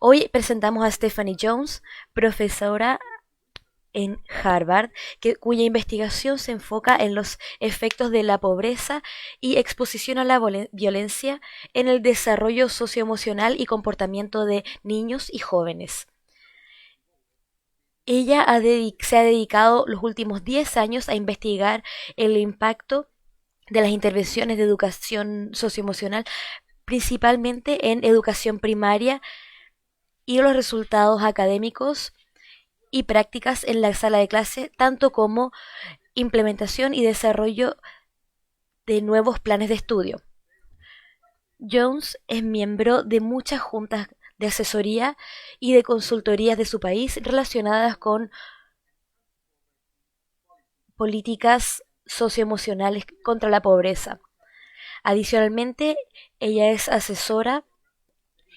Hoy presentamos a Stephanie Jones, profesora en Harvard, cuya investigación se enfoca en los efectos de la pobreza y exposición a la violencia en el desarrollo socioemocional y comportamiento de niños y jóvenes. Ella se ha dedicado los últimos 10 años a investigar el impacto de las intervenciones de educación socioemocional, principalmente en educación primaria, y los resultados académicos y prácticas en la sala de clase, tanto como implementación y desarrollo de nuevos planes de estudio. Jones es miembro de muchas juntas de asesoría y de consultorías de su país relacionadas con políticas socioemocionales contra la pobreza. Adicionalmente, ella es asesora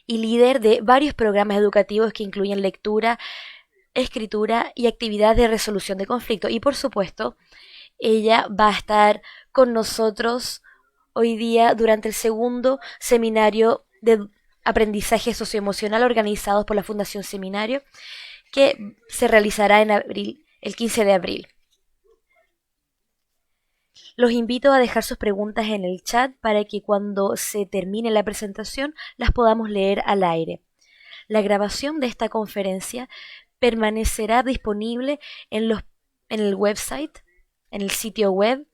y líder de varios programas educativos que incluyen lectura, escritura y actividades de resolución de conflicto. Y por supuesto, ella va a estar con nosotros hoy día durante el segundo seminario de aprendizaje socioemocional organizado por la Fundación Seminario, que se realizará en abril, el 15 de abril. Los invito a dejar sus preguntas en el chat para que cuando se termine la presentación las podamos leer al aire. La grabación de esta conferencia permanecerá disponible en el website, en el sitio web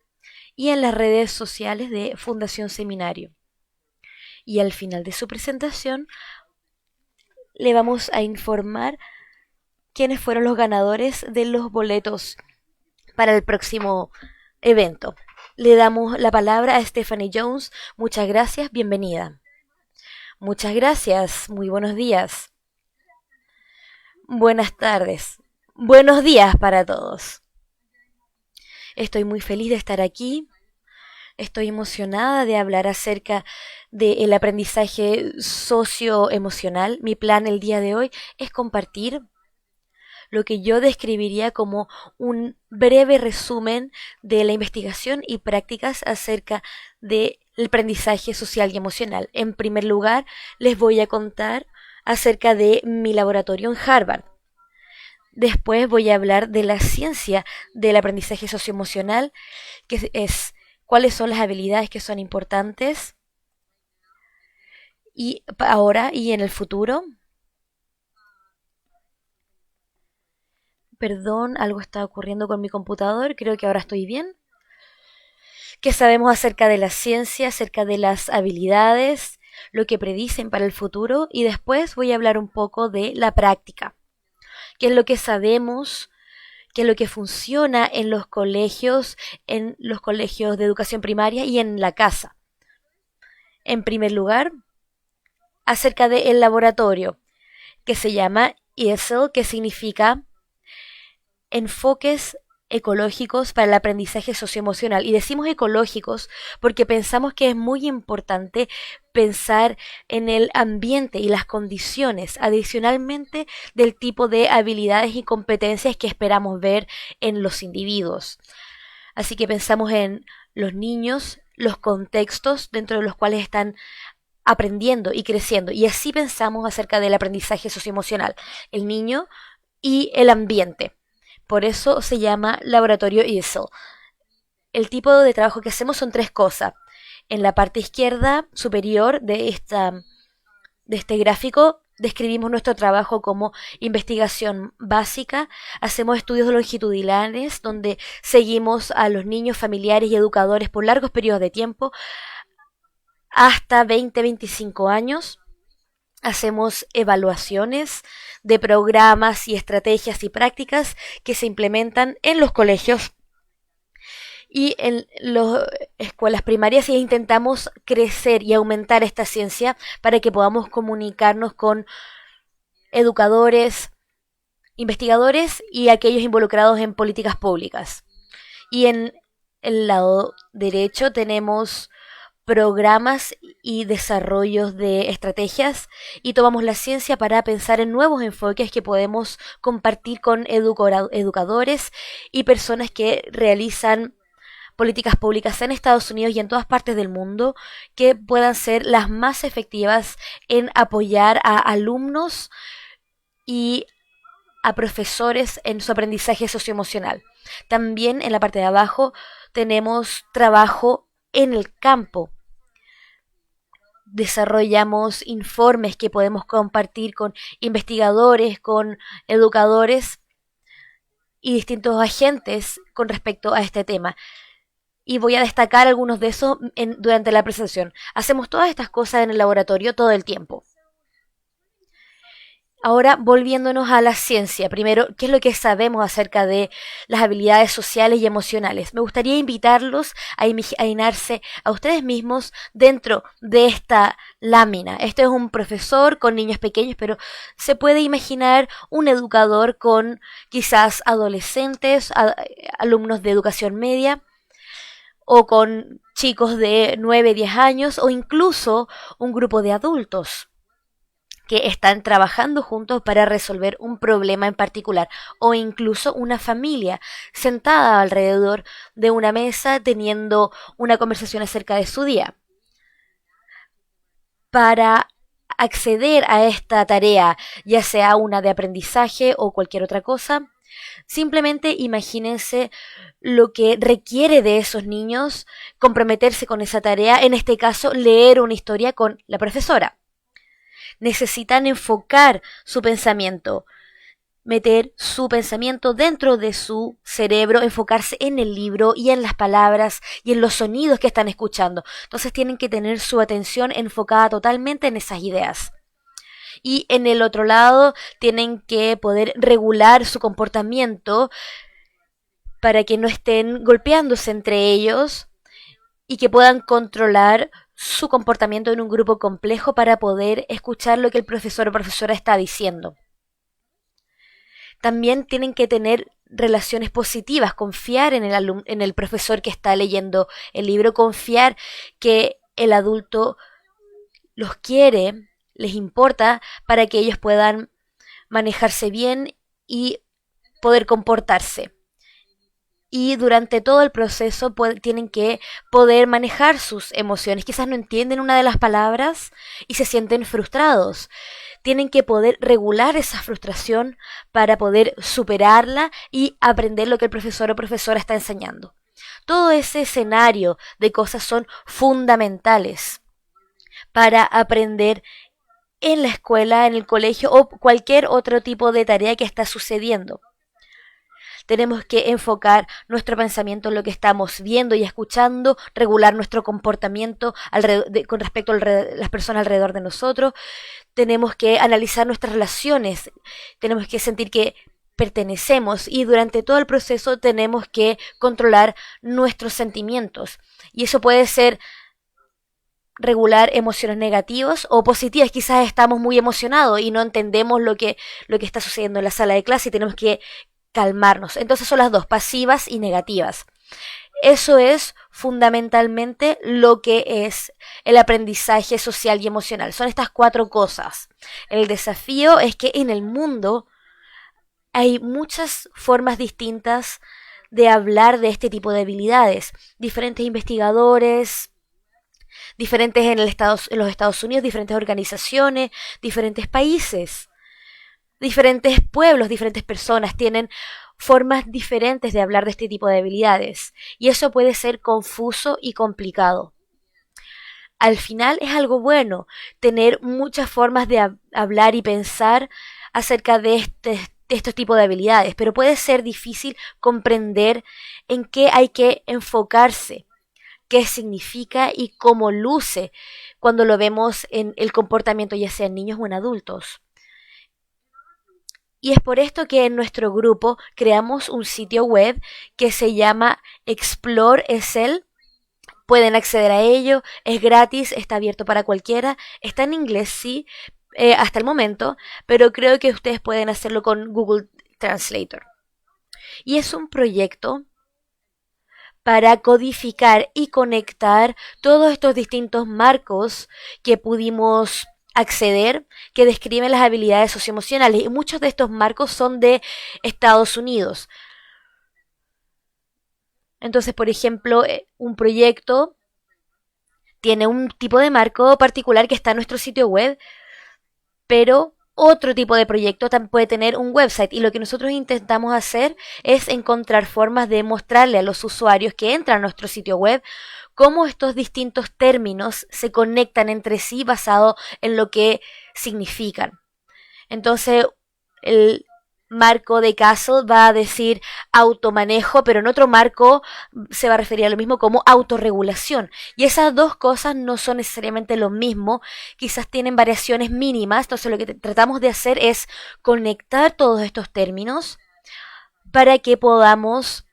y en las redes sociales de Fundación Seminario. Y al final de su presentación le vamos a informar quiénes fueron los ganadores de los boletos para el próximo evento. Le damos la palabra a Stephanie Jones. Muchas gracias, bienvenida. Muchas gracias, muy buenos días. Buenas tardes. Buenos días para todos. Estoy muy feliz de estar aquí. Estoy emocionada de hablar acerca del aprendizaje socioemocional. Mi plan el día de hoy es compartir lo que yo describiría como un breve resumen de la investigación y prácticas acerca del aprendizaje social y emocional. En primer lugar, les voy a contar acerca de mi laboratorio en Harvard. Después voy a hablar de la ciencia del aprendizaje socioemocional, que es cuáles son las habilidades que son importantes y ahora y en el futuro. Perdón, algo está ocurriendo con mi computador, creo que ahora estoy bien. ¿Qué sabemos acerca de la ciencia, acerca de las habilidades, lo que predicen para el futuro? Y después voy a hablar un poco de la práctica. ¿Qué es lo que sabemos? ¿Qué es lo que funciona en los colegios de educación primaria y en la casa? En primer lugar, acerca del laboratorio, que se llama ESL, que significa enfoques ecológicos para el aprendizaje socioemocional. Y decimos ecológicos porque pensamos que es muy importante pensar en el ambiente y las condiciones, adicionalmente del tipo de habilidades y competencias que esperamos ver en los individuos. Así que pensamos en los niños, los contextos dentro de los cuales están aprendiendo y creciendo. Y así pensamos acerca del aprendizaje socioemocional, el niño y el ambiente. Por eso se llama laboratorio ESL. El tipo de trabajo que hacemos son tres cosas. En la parte izquierda superior de este gráfico describimos nuestro trabajo como investigación básica. Hacemos estudios longitudinales donde seguimos a los niños, familiares y educadores por largos periodos de tiempo, hasta 20-25 años. Hacemos evaluaciones de programas y estrategias y prácticas que se implementan en los colegios y en las escuelas primarias, e intentamos crecer y aumentar esta ciencia para que podamos comunicarnos con educadores, investigadores y aquellos involucrados en políticas públicas. Y en el lado derecho tenemos programas y desarrollos de estrategias, y tomamos la ciencia para pensar en nuevos enfoques que podemos compartir con educadores y personas que realizan políticas públicas en Estados Unidos y en todas partes del mundo que puedan ser las más efectivas en apoyar a alumnos y a profesores en su aprendizaje socioemocional. También en la parte de abajo tenemos trabajo en el campo. Desarrollamos informes que podemos compartir con investigadores, con educadores y distintos agentes con respecto a este tema. Y voy a destacar algunos de esos durante la presentación. Hacemos todas estas cosas en el laboratorio todo el tiempo. Ahora, volviéndonos a la ciencia, primero, ¿qué es lo que sabemos acerca de las habilidades sociales y emocionales? Me gustaría invitarlos a imaginarse a ustedes mismos dentro de esta lámina. Este es un profesor con niños pequeños, pero se puede imaginar un educador con quizás adolescentes, alumnos de educación media, o con chicos de 9, 10 años, o incluso un grupo de adultos que están trabajando juntos para resolver un problema en particular, o incluso una familia sentada alrededor de una mesa teniendo una conversación acerca de su día. Para acceder a esta tarea, ya sea una de aprendizaje o cualquier otra cosa, simplemente imagínense lo que requiere de esos niños comprometerse con esa tarea, en este caso leer una historia con la profesora. Necesitan enfocar su pensamiento, meter su pensamiento dentro de su cerebro, enfocarse en el libro y en las palabras y en los sonidos que están escuchando. Entonces tienen que tener su atención enfocada totalmente en esas ideas. Y en el otro lado tienen que poder regular su comportamiento para que no estén golpeándose entre ellos y que puedan controlar su comportamiento en un grupo complejo para poder escuchar lo que el profesor o profesora está diciendo. También tienen que tener relaciones positivas, confiar en el profesor que está leyendo el libro, confiar que el adulto los quiere, les importa, para que ellos puedan manejarse bien y poder comportarse. Y durante todo el proceso tienen que poder manejar sus emociones. Quizás no entienden una de las palabras y se sienten frustrados. Tienen que poder regular esa frustración para poder superarla y aprender lo que el profesor o profesora está enseñando. Todo ese escenario de cosas son fundamentales para aprender en la escuela, en el colegio o cualquier otro tipo de tarea que está sucediendo. Tenemos que enfocar nuestro pensamiento en lo que estamos viendo y escuchando, regular nuestro comportamiento con respecto a las personas alrededor de nosotros. Tenemos que analizar nuestras relaciones, tenemos que sentir que pertenecemos y durante todo el proceso tenemos que controlar nuestros sentimientos. Y eso puede ser regular emociones negativas o positivas. Quizás estamos muy emocionados y no entendemos lo que está sucediendo en la sala de clase y tenemos que calmarnos. Entonces son las dos, pasivas y negativas. Eso es fundamentalmente lo que es el aprendizaje social y emocional. Son estas 4 cosas. El desafío es que en el mundo hay muchas formas distintas de hablar de este tipo de habilidades. Diferentes investigadores, diferentes en los Estados Unidos, diferentes organizaciones, diferentes países. Diferentes pueblos, diferentes personas tienen formas diferentes de hablar de este tipo de habilidades y eso puede ser confuso y complicado. Al final es algo bueno tener muchas formas de hablar y pensar acerca de estos tipos de habilidades, pero puede ser difícil comprender en qué hay que enfocarse, qué significa y cómo luce cuando lo vemos en el comportamiento ya sea en niños o en adultos. Y es por esto que en nuestro grupo creamos un sitio web que se llama Explore ESL. Pueden acceder a ello, es gratis, está abierto para cualquiera, está en inglés, sí, hasta el momento, pero creo que ustedes pueden hacerlo con Google Translator. Y es un proyecto para codificar y conectar todos estos distintos marcos que pudimos acceder, que describen las habilidades socioemocionales, y muchos de estos marcos son de Estados Unidos. Entonces, por ejemplo, un proyecto tiene un tipo de marco particular que está en nuestro sitio web, pero otro tipo de proyecto también puede tener un website y lo que nosotros intentamos hacer es encontrar formas de mostrarle a los usuarios que entran a nuestro sitio web cómo estos distintos términos se conectan entre sí basado en lo que significan. Entonces, el marco de Castle va a decir automanejo, pero en otro marco se va a referir a lo mismo como autorregulación. Y esas dos cosas no son necesariamente lo mismo, quizás tienen variaciones mínimas, entonces lo que tratamos de hacer es conectar todos estos términos para que podamos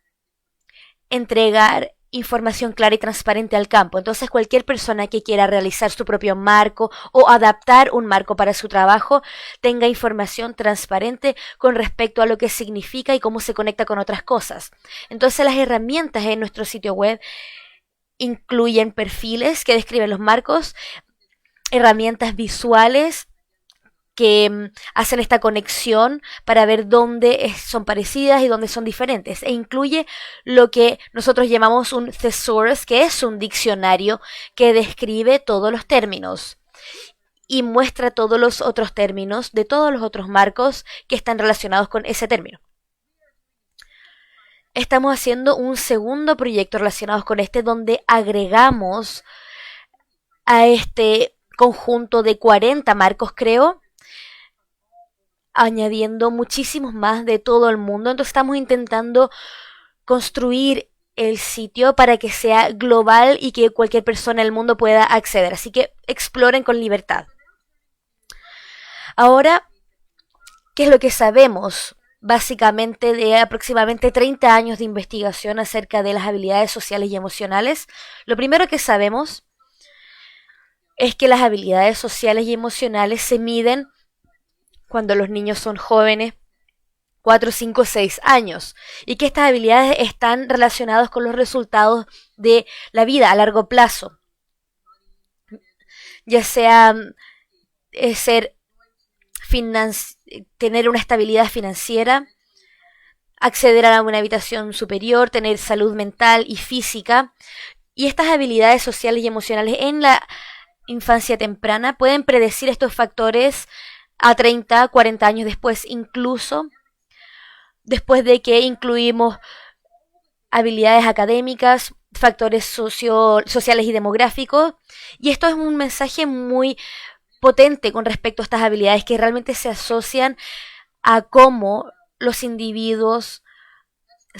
entregar información clara y transparente al campo. Entonces cualquier persona que quiera realizar su propio marco o adaptar un marco para su trabajo tenga información transparente con respecto a lo que significa y cómo se conecta con otras cosas. Entonces las herramientas en nuestro sitio web incluyen perfiles que describen los marcos, herramientas visuales que hacen esta conexión para ver dónde son parecidas y dónde son diferentes. E incluye lo que nosotros llamamos un thesaurus, que es un diccionario que describe todos los términos y muestra todos los otros términos de todos los otros marcos que están relacionados con ese término. Estamos haciendo un segundo proyecto relacionado con este donde agregamos a este conjunto de 40 marcos, creo, añadiendo muchísimos más de todo el mundo. Entonces estamos intentando construir el sitio para que sea global y que cualquier persona del mundo pueda acceder. Así que exploren con libertad. Ahora, ¿qué es lo que sabemos? Básicamente de aproximadamente 30 años de investigación acerca de las habilidades sociales y emocionales. Lo primero que sabemos es que las habilidades sociales y emocionales se miden cuando los niños son jóvenes, 4, 5, 6 años, y que estas habilidades están relacionadas con los resultados de la vida a largo plazo, ya sea ser tener una estabilidad financiera, acceder a una habitación superior, tener salud mental y física, y estas habilidades sociales y emocionales en la infancia temprana pueden predecir estos factores a 30, 40 años después, incluso después de que incluimos habilidades académicas, factores sociales y demográficos. Y esto es un mensaje muy potente con respecto a estas habilidades que realmente se asocian a cómo los individuos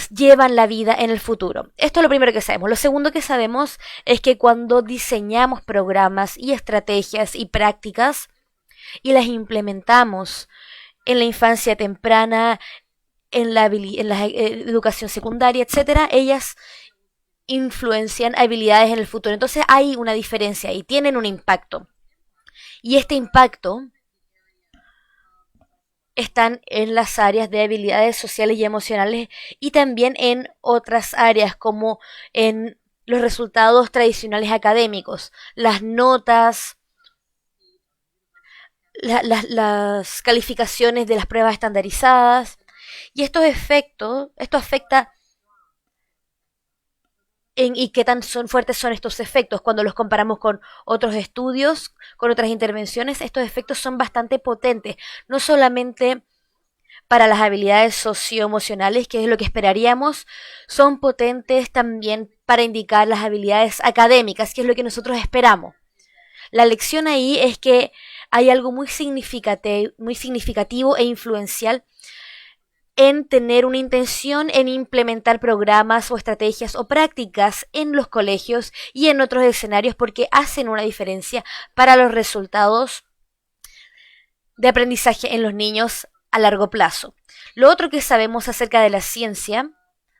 llevan la vida en el futuro. Esto es lo primero que sabemos. Lo segundo que sabemos es que cuando diseñamos programas y estrategias y prácticas y las implementamos en la infancia temprana, en la educación secundaria, etcétera, ellas influencian habilidades en el futuro. Entonces hay una diferencia y tienen un impacto. Y este impacto están en las áreas de habilidades sociales y emocionales y también en otras áreas como en los resultados tradicionales académicos, las notas, las calificaciones de las pruebas estandarizadas. Y esto afecta y qué tan fuertes son estos efectos cuando los comparamos con otros estudios, con otras intervenciones. Estos efectos son bastante potentes, no solamente para las habilidades socioemocionales, que es lo que esperaríamos, son potentes también para indicar las habilidades académicas, que es lo que nosotros esperamos. La lección ahí es que hay algo muy significativo e influencial en tener una intención en implementar programas o estrategias o prácticas en los colegios y en otros escenarios porque hacen una diferencia para los resultados de aprendizaje en los niños a largo plazo. Lo otro que sabemos acerca de la ciencia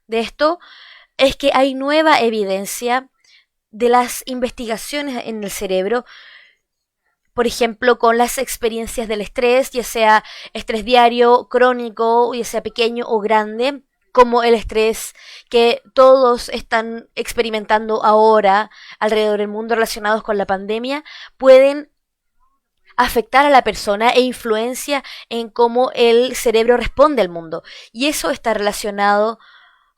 de esto es que hay nueva evidencia de las investigaciones en el cerebro, por ejemplo, con las experiencias del estrés, ya sea estrés diario, crónico, ya sea pequeño o grande, como el estrés que todos están experimentando ahora alrededor del mundo relacionados con la pandemia, pueden afectar a la persona e influencia en cómo el cerebro responde al mundo. Y eso está relacionado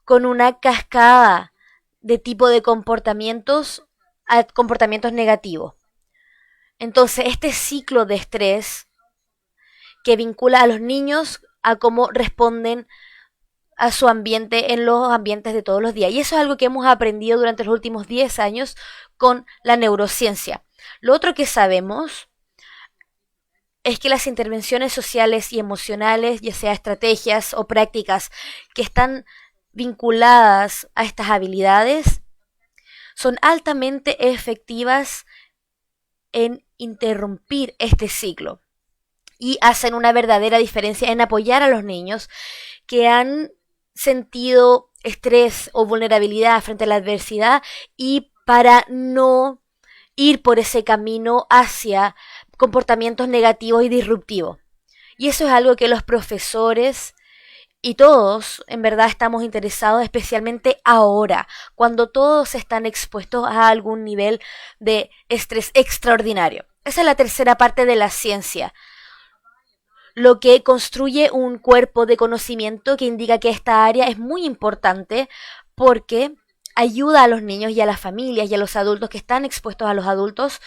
con una cascada de tipo de comportamientos a comportamientos negativos. Entonces, este ciclo de estrés que vincula a los niños a cómo responden a su ambiente en los ambientes de todos los días. Y eso es algo que hemos aprendido durante los últimos 10 años con la neurociencia. Lo otro que sabemos es que las intervenciones sociales y emocionales, ya sea estrategias o prácticas que están vinculadas a estas habilidades, son altamente efectivas en interrumpir este ciclo y hacen una verdadera diferencia en apoyar a los niños que han sentido estrés o vulnerabilidad frente a la adversidad y para no ir por ese camino hacia comportamientos negativos y disruptivos. Y eso es algo que los profesores y todos en verdad estamos interesados, especialmente ahora, cuando todos están expuestos a algún nivel de estrés extraordinario. Esa es la tercera parte de la ciencia, lo que construye un cuerpo de conocimiento que indica que esta área es muy importante porque ayuda a los niños y a las familias y a los adultos que están expuestos a los adultos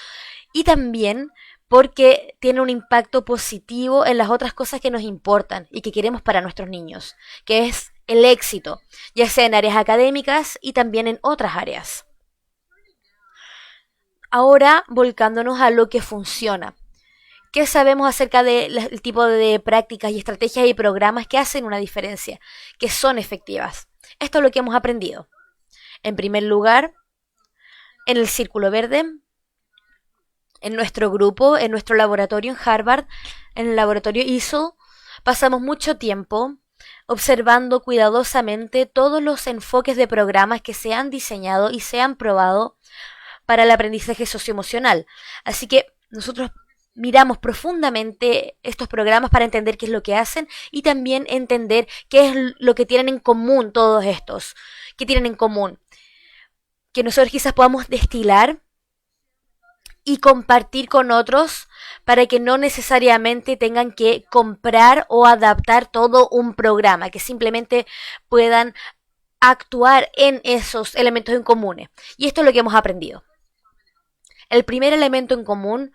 y también porque tiene un impacto positivo en las otras cosas que nos importan y que queremos para nuestros niños, que es el éxito, ya sea en áreas académicas y también en otras áreas. Ahora, volcándonos a lo que funciona. ¿Qué sabemos acerca del tipo de prácticas y estrategias y programas que hacen una diferencia, que son efectivas? Esto es lo que hemos aprendido. En primer lugar, en el Círculo Verde, en nuestro grupo, en nuestro laboratorio en Harvard, en el laboratorio EASL, pasamos mucho tiempo observando cuidadosamente todos los enfoques de programas que se han diseñado y se han probado para el aprendizaje socioemocional. Así que nosotros miramos profundamente estos programas para entender qué es lo que hacen y también entender qué es lo que tienen en común todos estos. ¿Qué tienen en común? Que nosotros quizás podamos destilar y compartir con otros para que no necesariamente tengan que comprar o adaptar todo un programa, que simplemente puedan actuar en esos elementos en comunes. Y esto es lo que hemos aprendido. El primer elemento en común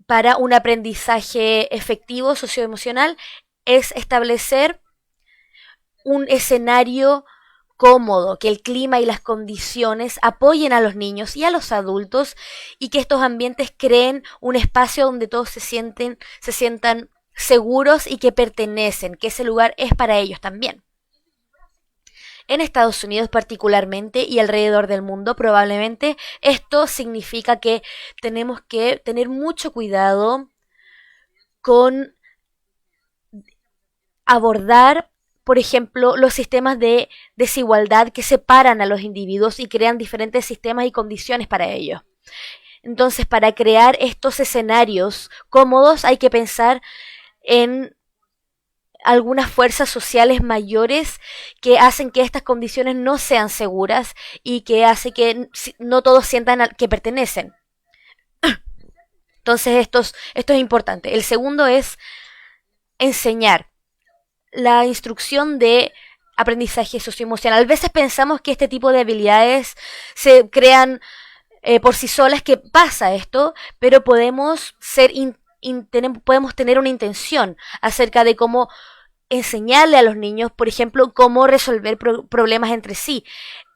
para un aprendizaje efectivo socioemocional es establecer un escenario cómodo, que el clima y las condiciones apoyen a los niños y a los adultos y que estos ambientes creen un espacio donde todos se sientan seguros y que pertenecen, que ese lugar es para ellos también. En Estados Unidos particularmente y alrededor del mundo probablemente esto significa que tenemos que tener mucho cuidado con abordar, por ejemplo, los sistemas de desigualdad que separan a los individuos y crean diferentes sistemas y condiciones para ello. Entonces, para crear estos escenarios cómodos hay que pensar en algunas fuerzas sociales mayores que hacen que estas condiciones no sean seguras y que hace que no todos sientan que pertenecen. Entonces esto es importante. El segundo es enseñar. La instrucción de aprendizaje socioemocional. A veces pensamos que este tipo de habilidades se crean por sí solas, que pasa esto, pero podemos podemos tener una intención acerca de cómo enseñarle a los niños, por ejemplo, cómo resolver problemas entre sí,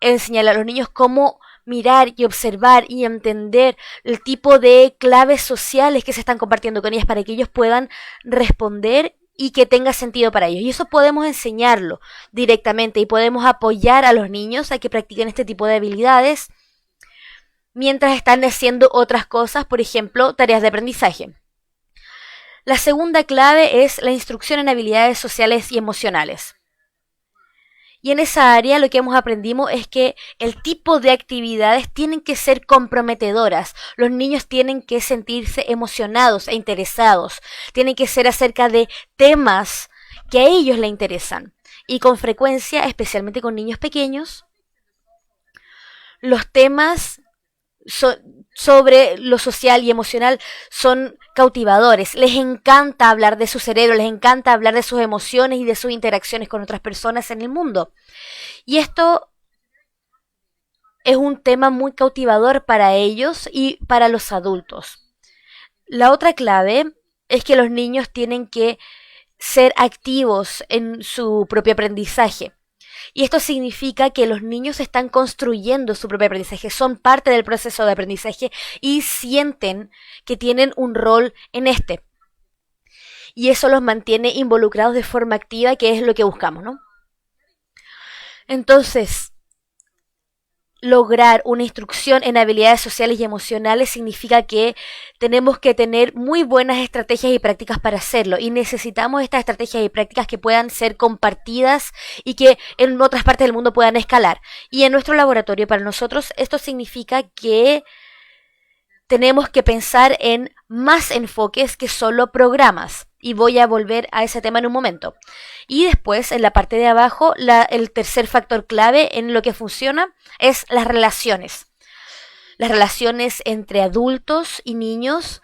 enseñarle a los niños cómo mirar y observar y entender el tipo de claves sociales que se están compartiendo con ellas para que ellos puedan responder y que tenga sentido para ellos. Y eso podemos enseñarlo directamente y podemos apoyar a los niños a que practiquen este tipo de habilidades mientras están haciendo otras cosas, por ejemplo, tareas de aprendizaje. La segunda clave es la instrucción en habilidades sociales y emocionales. Y en esa área lo que hemos aprendido es que el tipo de actividades tienen que ser comprometedoras. Los niños tienen que sentirse emocionados e interesados. Tienen que ser acerca de temas que a ellos les interesan. Y con frecuencia, especialmente con niños pequeños, los temas sobre lo social y emocional son cautivadores. Les encanta hablar de su cerebro, les encanta hablar de sus emociones y de sus interacciones con otras personas en el mundo. Y esto es un tema muy cautivador para ellos y para los adultos. La otra clave es que los niños tienen que ser activos en su propio aprendizaje. Y esto significa que los niños están construyendo su propio aprendizaje, son parte del proceso de aprendizaje y sienten que tienen un rol en este. Y eso los mantiene involucrados de forma activa, que es lo que buscamos, ¿no? Entonces, lograr una instrucción en habilidades sociales y emocionales significa que tenemos que tener muy buenas estrategias y prácticas para hacerlo, y necesitamos estas estrategias y prácticas que puedan ser compartidas y que en otras partes del mundo puedan escalar. Y en nuestro laboratorio, para nosotros, esto significa que tenemos que pensar en más enfoques que solo programas. Y voy a volver a ese tema en un momento. Y después, en la parte de abajo, el tercer factor clave en lo que funciona es las relaciones. Las relaciones entre adultos y niños,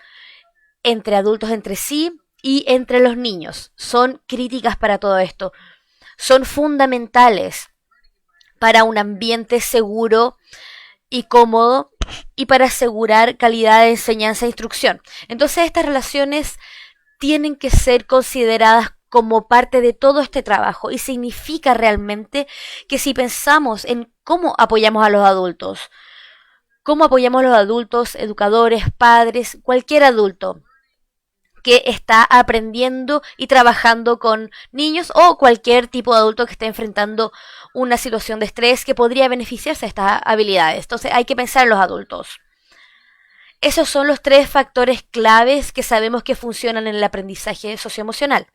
entre adultos entre sí y entre los niños. Son críticas para todo esto. Son fundamentales para un ambiente seguro y cómodo y para asegurar calidad de enseñanza e instrucción. Entonces, estas relaciones tienen que ser consideradas como parte de todo este trabajo, y significa realmente que si pensamos en cómo apoyamos a los adultos, educadores, padres, cualquier adulto que está aprendiendo y trabajando con niños, o cualquier tipo de adulto que esté enfrentando una situación de estrés que podría beneficiarse de estas habilidades. Entonces hay que pensar en los adultos. Esos son los tres factores claves que sabemos que funcionan en el aprendizaje socioemocional.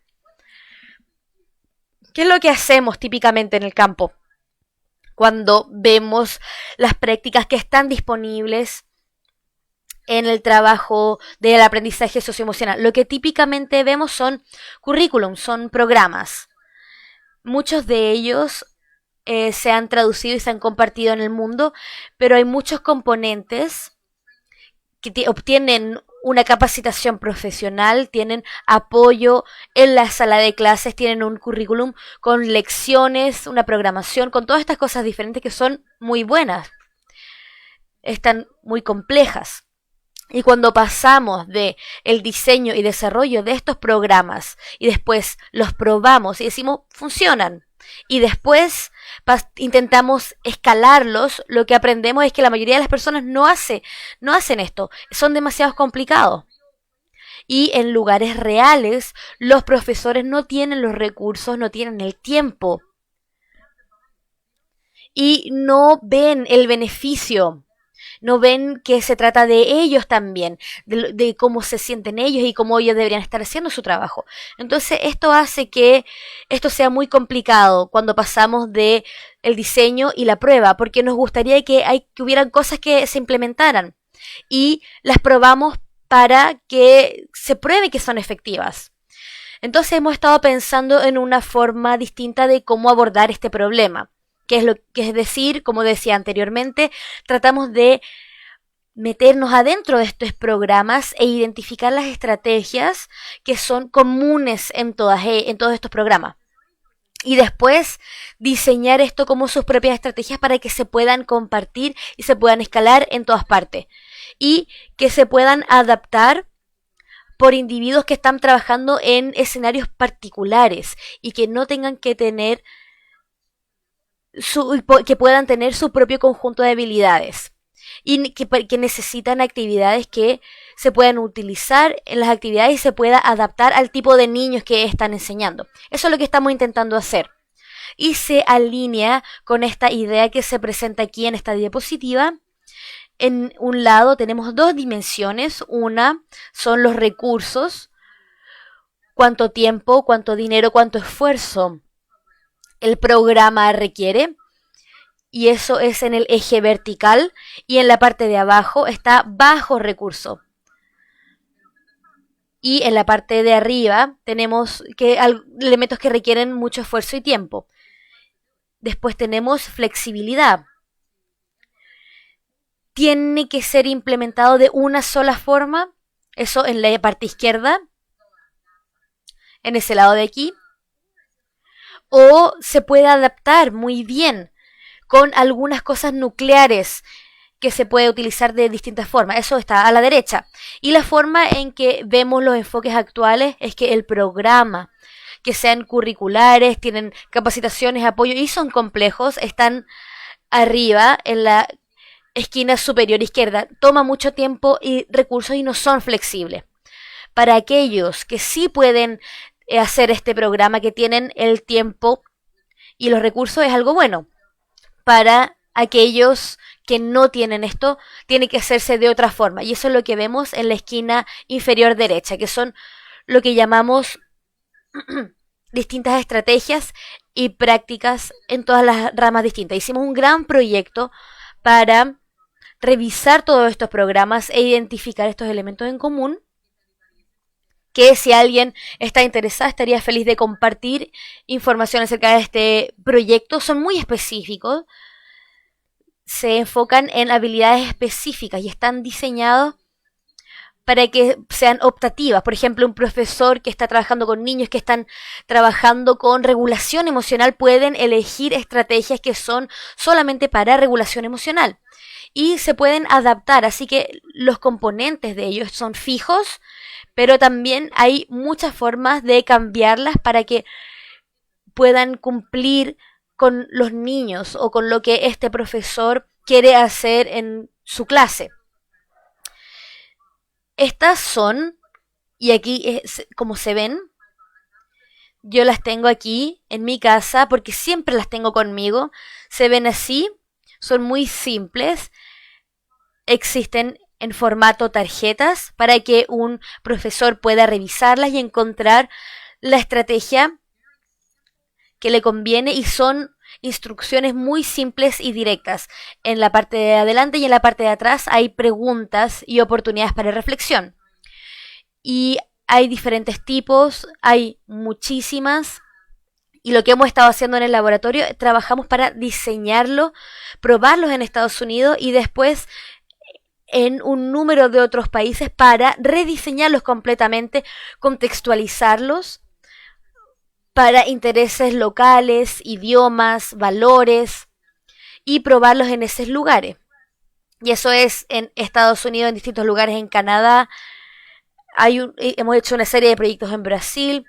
¿Qué es lo que hacemos típicamente en el campo cuando vemos las prácticas que están disponibles en el trabajo del aprendizaje socioemocional? Lo que típicamente vemos son currículums, son programas. Muchos de ellos se han traducido y se han compartido en el mundo, pero hay muchos componentes que obtienen una capacitación profesional, tienen apoyo en la sala de clases, tienen un currículum con lecciones, una programación, con todas estas cosas diferentes que son muy buenas, están muy complejas. Y cuando pasamos de el diseño y desarrollo de estos programas y después los probamos y decimos funcionan, y después intentamos escalarlos, lo que aprendemos es que la mayoría de las personas no hacen esto, son demasiado complicados. Y en lugares reales los profesores no tienen los recursos, no tienen el tiempo y no ven el beneficio. No ven que se trata de ellos también, de cómo se sienten ellos y cómo ellos deberían estar haciendo su trabajo. Entonces esto hace que esto sea muy complicado cuando pasamos de el diseño y la prueba, porque nos gustaría que hubieran cosas que se implementaran y las probamos para que se pruebe que son efectivas. Entonces hemos estado pensando en una forma distinta de cómo abordar este problema. Que es decir, como decía anteriormente, tratamos de meternos adentro de estos programas e identificar las estrategias que son comunes en todos estos programas. Y después diseñar esto como sus propias estrategias para que se puedan compartir y se puedan escalar en todas partes. Y que se puedan adaptar por individuos que están trabajando en escenarios particulares y que no tengan que tener que puedan tener su propio conjunto de habilidades y que necesitan actividades que se puedan utilizar en las actividades y se pueda adaptar al tipo de niños que están enseñando. Eso es lo que estamos intentando hacer. Y se alinea con esta idea que se presenta aquí en esta diapositiva. En un lado tenemos dos dimensiones. Una son los recursos, cuánto tiempo, cuánto dinero, cuánto esfuerzo el programa requiere, y eso es en el eje vertical, y en la parte de abajo está bajo recurso. Y en la parte de arriba tenemos elementos que requieren mucho esfuerzo y tiempo. Después tenemos flexibilidad. Tiene que ser implementado de una sola forma, eso en la parte izquierda, en ese lado de aquí. O se puede adaptar muy bien con algunas cosas nucleares que se puede utilizar de distintas formas. Eso está a la derecha. Y la forma en que vemos los enfoques actuales es que el programa, que sean curriculares, tienen capacitaciones, apoyo y son complejos, están arriba en la esquina superior izquierda. Toma mucho tiempo y recursos y no son flexibles. Para aquellos que sí pueden hacer este programa, que tienen el tiempo y los recursos, es algo bueno. Para aquellos que no tienen esto, tiene que hacerse de otra forma. Y eso es lo que vemos en la esquina inferior derecha, que son lo que llamamos distintas estrategias y prácticas en todas las ramas distintas. Hicimos un gran proyecto para revisar todos estos programas e identificar estos elementos en común, que si alguien está interesado estaría feliz de compartir información acerca de este proyecto. Son muy específicos, se enfocan en habilidades específicas y están diseñados para que sean optativas. Por ejemplo, un profesor que está trabajando con niños que están trabajando con regulación emocional pueden elegir estrategias que son solamente para regulación emocional y se pueden adaptar, así que los componentes de ellos son fijos, pero también hay muchas formas de cambiarlas para que puedan cumplir con los niños o con lo que este profesor quiere hacer en su clase. Estas son, y aquí como se ven, yo las tengo aquí en mi casa porque siempre las tengo conmigo. Se ven así, son muy simples, existen en formato tarjetas para que un profesor pueda revisarlas y encontrar la estrategia que le conviene, y son instrucciones muy simples y directas. En la parte de adelante y en la parte de atrás hay preguntas y oportunidades para reflexión. Y hay diferentes tipos, hay muchísimas. Y lo que hemos estado haciendo en el laboratorio, trabajamos para diseñarlo, probarlos en Estados Unidos y después en un número de otros países para rediseñarlos completamente, contextualizarlos para intereses locales, idiomas, valores, y probarlos en esos lugares. Y eso es en Estados Unidos, en distintos lugares en Canadá. Hemos hecho una serie de proyectos en Brasil,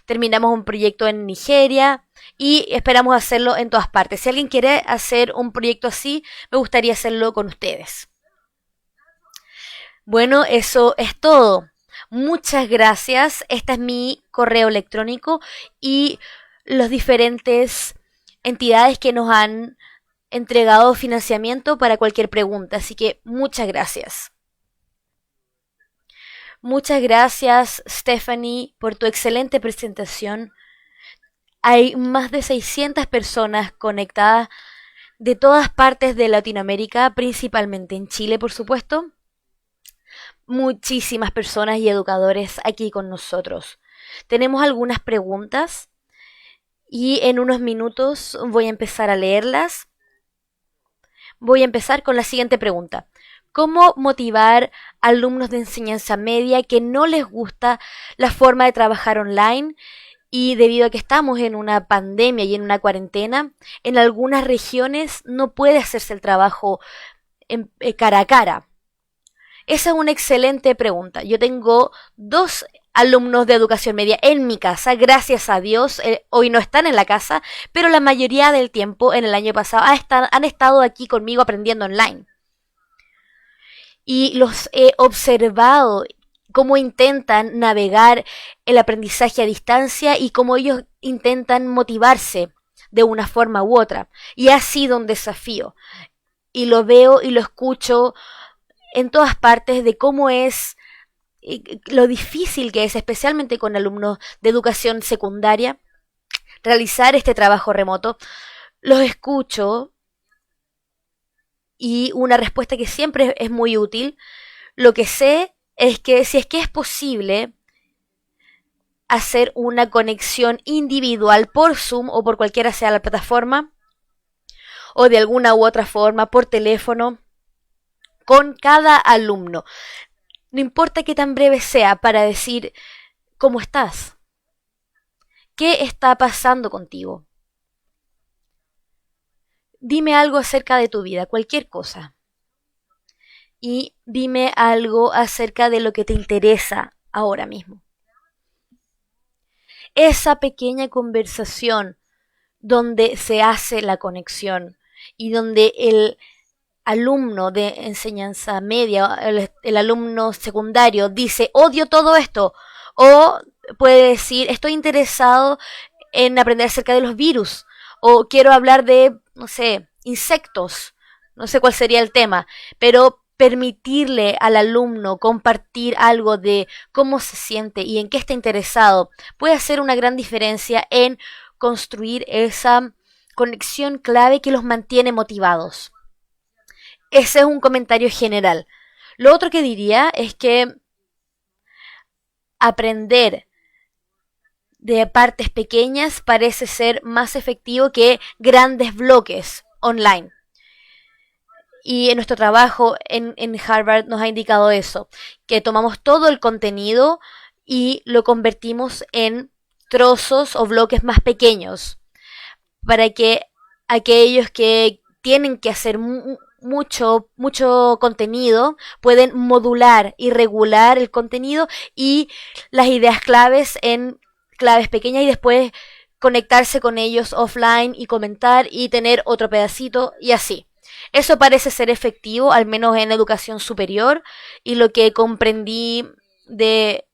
terminamos un proyecto en Nigeria y esperamos hacerlo en todas partes. Si alguien quiere hacer un proyecto así, me gustaría hacerlo con ustedes. Bueno, eso es todo. Muchas gracias. Este es mi correo electrónico y las diferentes entidades que nos han entregado financiamiento para cualquier pregunta. Así que muchas gracias. Muchas gracias, Stephanie, por tu excelente presentación. Hay más de 600 personas conectadas de todas partes de Latinoamérica, principalmente en Chile, por supuesto. Muchísimas personas y educadores aquí con nosotros. Tenemos algunas preguntas y en unos minutos voy a empezar a leerlas. Voy a empezar con la siguiente pregunta. ¿Cómo motivar a alumnos de enseñanza media que no les gusta la forma de trabajar online? Y debido a que estamos en una pandemia y en una cuarentena, en algunas regiones no puede hacerse el trabajo cara a cara. Esa es una excelente pregunta. Yo tengo 2 alumnos de educación media en mi casa, gracias a Dios. Hoy no están en la casa, pero la mayoría del tiempo en el año pasado han estado aquí conmigo aprendiendo online. Y los he observado cómo intentan navegar el aprendizaje a distancia y cómo ellos intentan motivarse de una forma u otra. Y ha sido un desafío. Y lo veo y lo escucho en todas partes de cómo es lo difícil que es, especialmente con alumnos de educación secundaria, realizar este trabajo remoto. Los escucho y una respuesta que siempre es muy útil. Lo que sé es que si es que es posible hacer una conexión individual por Zoom o por cualquiera sea la plataforma, o de alguna u otra forma por teléfono, con cada alumno. No importa qué tan breve sea, para decir cómo estás, qué está pasando contigo, Dime algo acerca de tu vida, cualquier cosa. Y dime algo acerca de lo que te interesa ahora mismo. Esa pequeña conversación donde se hace la conexión y donde el alumno de enseñanza media, el alumno secundario dice odio todo esto, o puede decir estoy interesado en aprender acerca de los virus, o quiero hablar de, no sé, insectos, no sé cuál sería el tema, pero permitirle al alumno compartir algo de cómo se siente y en qué está interesado puede hacer una gran diferencia en construir esa conexión clave que los mantiene motivados. Ese es un comentario general. Lo otro que diría es que aprender de partes pequeñas parece ser más efectivo que grandes bloques online. Y en nuestro trabajo en Harvard nos ha indicado eso, que tomamos todo el contenido y lo convertimos en trozos o bloques más pequeños para que aquellos que tienen que hacer mucho contenido pueden modular y regular el contenido y las ideas claves en claves pequeñas y después conectarse con ellos offline y comentar y tener otro pedacito y así. Eso parece ser efectivo, al menos en educación superior, y lo que comprendí de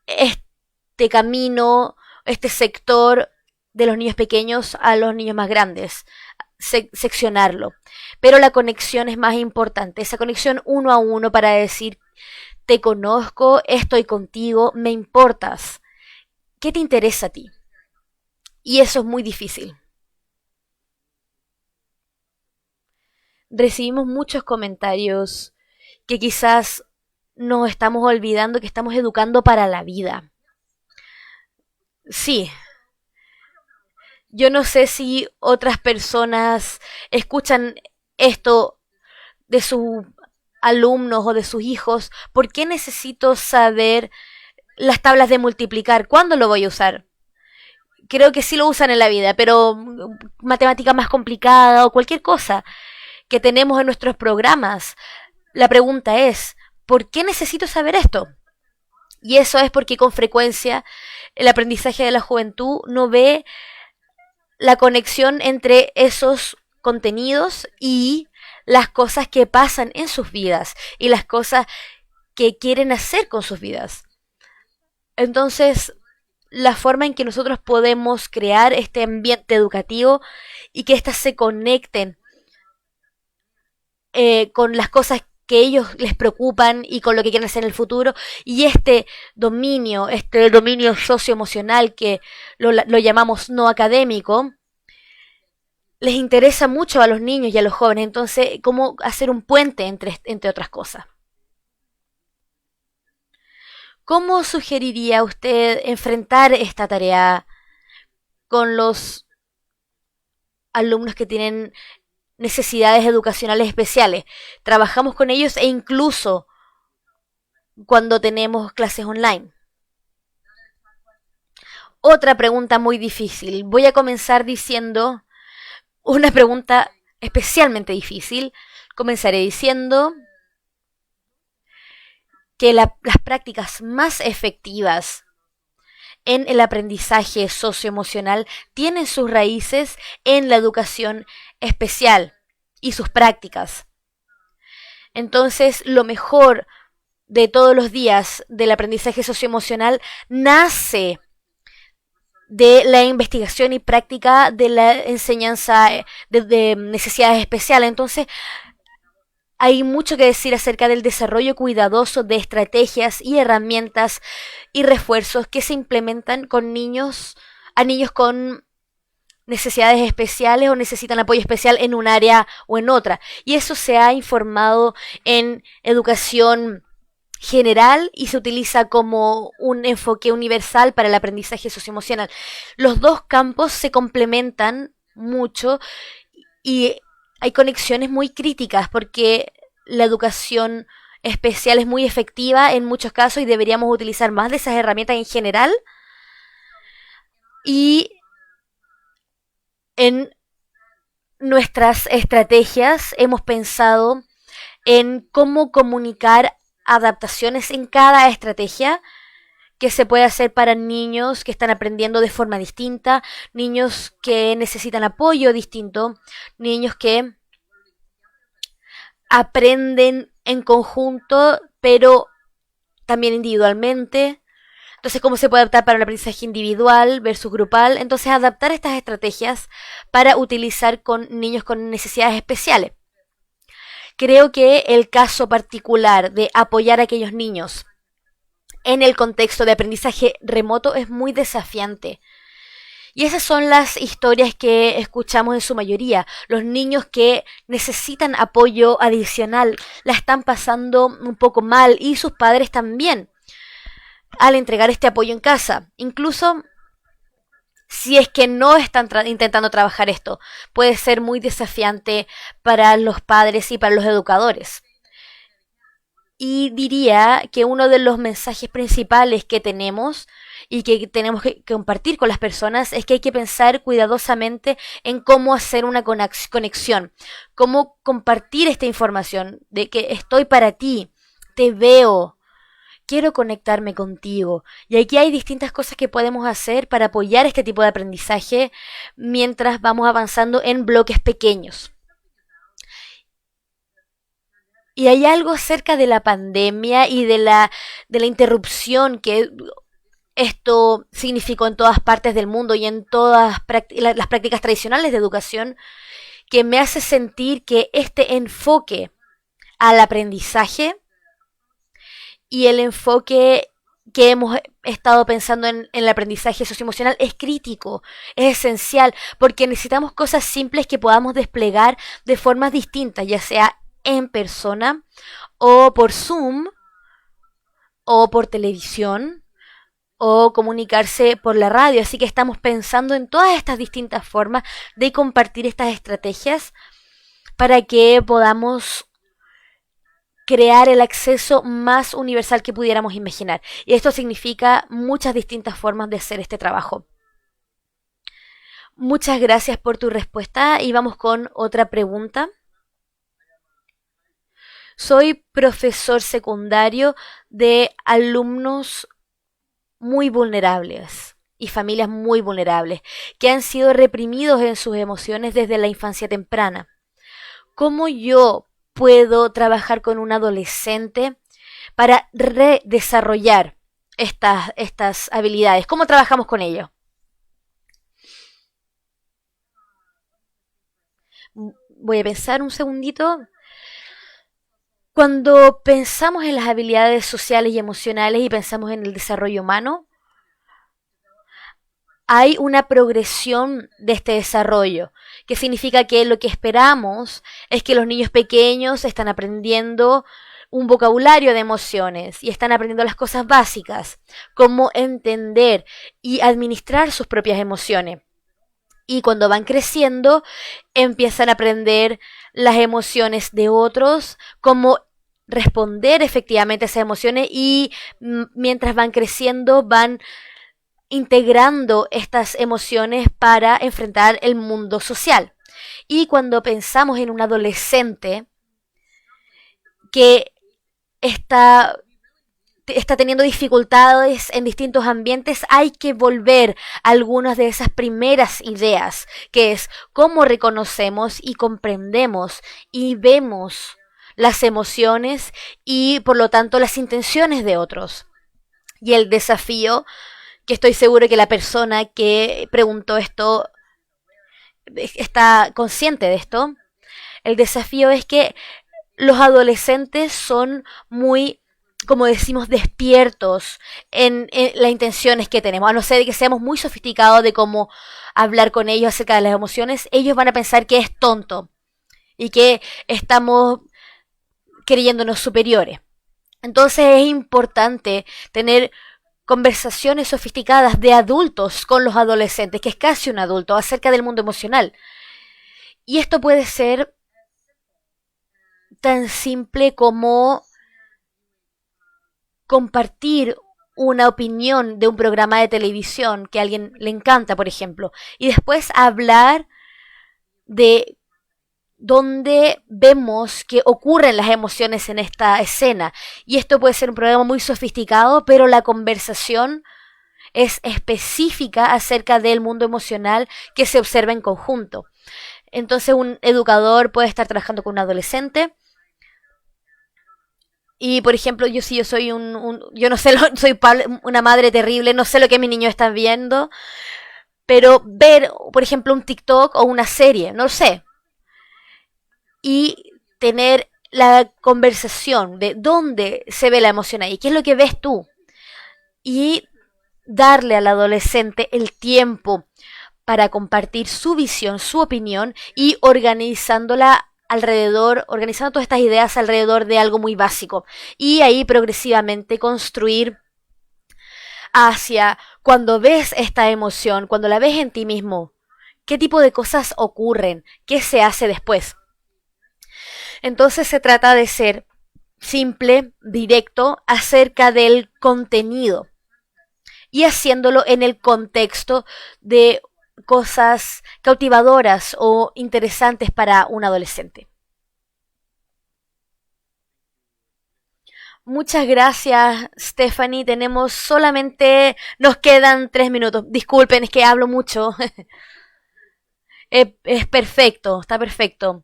este camino, este sector de los niños pequeños a los niños más grandes, seccionarlo. Pero la conexión es más importante, esa conexión uno a uno para decir, te conozco, estoy contigo, me importas. ¿Qué te interesa a ti? Y eso es muy difícil. Recibimos muchos comentarios que quizás nos estamos olvidando que estamos educando para la vida. Sí, yo no sé si otras personas escuchan esto de sus alumnos o de sus hijos. ¿Por qué necesito saber las tablas de multiplicar? ¿Cuándo lo voy a usar? Creo que sí lo usan en la vida, pero matemática más complicada o cualquier cosa que tenemos en nuestros programas. La pregunta es, ¿por qué necesito saber esto? Y eso es porque con frecuencia el aprendizaje de la juventud no ve la conexión entre esos contenidos y las cosas que pasan en sus vidas y las cosas que quieren hacer con sus vidas. Entonces, la forma en que nosotros podemos crear este ambiente educativo y que éstas se conecten con las cosas que ellos les preocupan y con lo que quieren hacer en el futuro y este dominio socioemocional que lo llamamos no académico, les interesa mucho a los niños y a los jóvenes. Entonces, ¿cómo hacer un puente entre otras cosas? ¿Cómo sugeriría usted enfrentar esta tarea con los alumnos que tienen necesidades educacionales especiales? Trabajamos con ellos e incluso cuando tenemos clases online. Otra pregunta muy difícil. Voy a comenzar diciendo una pregunta especialmente difícil. Comenzaré diciendo que las prácticas más efectivas en el aprendizaje socioemocional tienen sus raíces en la educación especial y sus prácticas. Entonces, lo mejor de todos los días del aprendizaje socioemocional nace de la investigación y práctica de la enseñanza de necesidades especiales. Entonces, hay mucho que decir acerca del desarrollo cuidadoso de estrategias y herramientas y refuerzos que se implementan con a niños con necesidades especiales o necesitan apoyo especial en un área o en otra. Y eso se ha informado en educación general y se utiliza como un enfoque universal para el aprendizaje socioemocional. Los dos campos se complementan mucho y hay conexiones muy críticas porque la educación especial es muy efectiva en muchos casos y deberíamos utilizar más de esas herramientas en general. Y en nuestras estrategias hemos pensado en cómo comunicar adaptaciones en cada estrategia que se puede hacer para niños que están aprendiendo de forma distinta, niños que necesitan apoyo distinto, niños que aprenden en conjunto, pero también individualmente. Entonces, ¿cómo se puede adaptar para el aprendizaje individual versus grupal? Entonces, adaptar estas estrategias para utilizar con niños con necesidades especiales. Creo que el caso particular de apoyar a aquellos niños en el contexto de aprendizaje remoto es muy desafiante. Y esas son las historias que escuchamos en su mayoría. Los niños que necesitan apoyo adicional la están pasando un poco mal y sus padres también al entregar este apoyo en casa. Incluso si es que no están intentando trabajar esto, puede ser muy desafiante para los padres y para los educadores. Y diría que uno de los mensajes principales que tenemos y que tenemos que compartir con las personas es que hay que pensar cuidadosamente en cómo hacer una conexión, cómo compartir esta información de que estoy para ti, te veo, quiero conectarme contigo. Y aquí hay distintas cosas que podemos hacer para apoyar este tipo de aprendizaje mientras vamos avanzando en bloques pequeños. Y hay algo acerca de la pandemia y de la interrupción que esto significó en todas partes del mundo y en todas las prácticas tradicionales de educación, que me hace sentir que este enfoque al aprendizaje y el enfoque que hemos estado pensando en el aprendizaje socioemocional es crítico, es esencial, porque necesitamos cosas simples que podamos desplegar de formas distintas, ya sea en persona o por Zoom o por televisión o comunicarse por la radio. Así que estamos pensando en todas estas distintas formas de compartir estas estrategias para que podamos crear el acceso más universal que pudiéramos imaginar. Y esto significa muchas distintas formas de hacer este trabajo. Muchas gracias por tu respuesta y vamos con otra pregunta. Soy profesor secundario de alumnos muy vulnerables y familias muy vulnerables que han sido reprimidos en sus emociones desde la infancia temprana. ¿Cómo yo puedo trabajar con un adolescente para redesarrollar estas habilidades? ¿Cómo trabajamos con ello? Voy a pensar un segundito. Cuando pensamos en las habilidades sociales y emocionales y pensamos en el desarrollo humano, hay una progresión de este desarrollo, que significa que lo que esperamos es que los niños pequeños están aprendiendo un vocabulario de emociones y están aprendiendo las cosas básicas, como entender y administrar sus propias emociones. Y cuando van creciendo, empiezan a aprender las emociones de otros, cómo responder efectivamente a esas emociones y mientras van creciendo van integrando estas emociones para enfrentar el mundo social. Y cuando pensamos en un adolescente que está teniendo dificultades en distintos ambientes, hay que volver a algunas de esas primeras ideas, que es cómo reconocemos y comprendemos y vemos las emociones y por lo tanto las intenciones de otros. Y el desafío, que estoy seguro que la persona que preguntó esto está consciente de esto, el desafío es que los adolescentes son muy, como decimos, despiertos en las intenciones que tenemos. A no ser que seamos muy sofisticados de cómo hablar con ellos acerca de las emociones, ellos van a pensar que es tonto y que estamos creyéndonos superiores. Entonces es importante tener conversaciones sofisticadas de adultos con los adolescentes, que es casi un adulto, acerca del mundo emocional. Y esto puede ser tan simple como compartir una opinión de un programa de televisión que a alguien le encanta, por ejemplo, y después hablar de donde vemos que ocurren las emociones en esta escena. Y esto puede ser un programa muy sofisticado, pero la conversación es específica acerca del mundo emocional que se observa en conjunto. Entonces un educador puede estar trabajando con un adolescente y, por ejemplo, yo si yo soy yo no sé, soy una madre terrible, no sé lo que mis niños están viendo, pero ver, por ejemplo, un TikTok o una serie, no lo sé, y tener la conversación de dónde se ve la emoción ahí, qué es lo que ves tú, y darle al adolescente el tiempo para compartir su visión, su opinión y organizándola alrededor, organizando todas estas ideas alrededor de algo muy básico. Y ahí progresivamente construir hacia cuando ves esta emoción, cuando la ves en ti mismo, qué tipo de cosas ocurren, qué se hace después. Entonces se trata de ser simple, directo, acerca del contenido y haciéndolo en el contexto de cosas cautivadoras o interesantes para un adolescente. Muchas gracias, Stephanie. Nos quedan 3 minutos. Disculpen, es que hablo mucho. Es perfecto, está perfecto.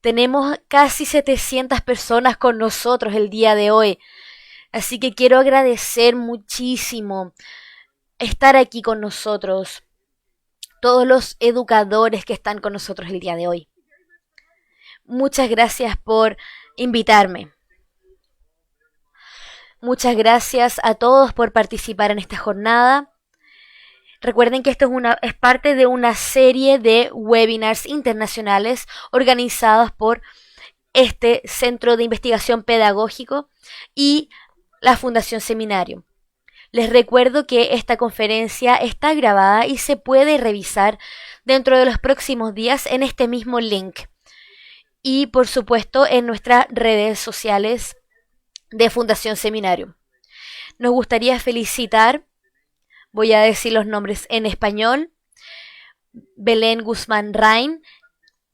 Tenemos casi 700 personas con nosotros el día de hoy. Así que quiero agradecer muchísimo estar aquí con nosotros, todos los educadores que están con nosotros el día de hoy. Muchas gracias por invitarme. Muchas gracias a todos por participar en esta jornada. Recuerden que esto es parte de una serie de webinars internacionales organizados por este Centro de Investigación Pedagógico y la Fundación Seminario. Les recuerdo que esta conferencia está grabada y se puede revisar dentro de los próximos días en este mismo link. Y por supuesto en nuestras redes sociales de Fundación Seminario. Nos gustaría felicitar, voy a decir los nombres en español, Belén Guzmán Rain.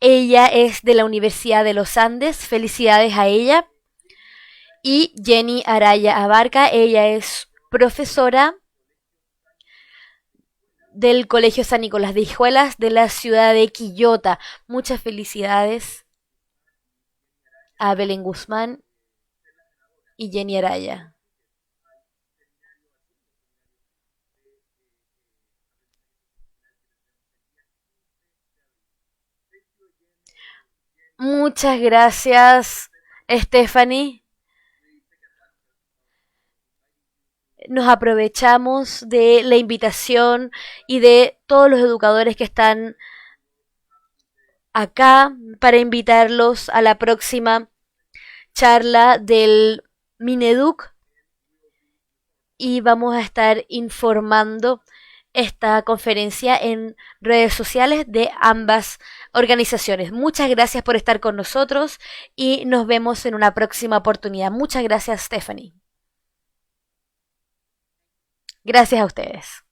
Ella es de la Universidad de los Andes, felicidades a ella. Y Jenny Araya Abarca, ella es profesora del Colegio San Nicolás de Hijuelas de la ciudad de Quillota. Muchas felicidades a Belén Guzmán y Jenny Araya. Muchas gracias, Stephanie. Nos aprovechamos de la invitación y de todos los educadores que están acá para invitarlos a la próxima charla del Mineduc y vamos a estar informando esta conferencia en redes sociales de ambas organizaciones. Muchas gracias por estar con nosotros y nos vemos en una próxima oportunidad. Muchas gracias, Stephanie. Gracias a ustedes.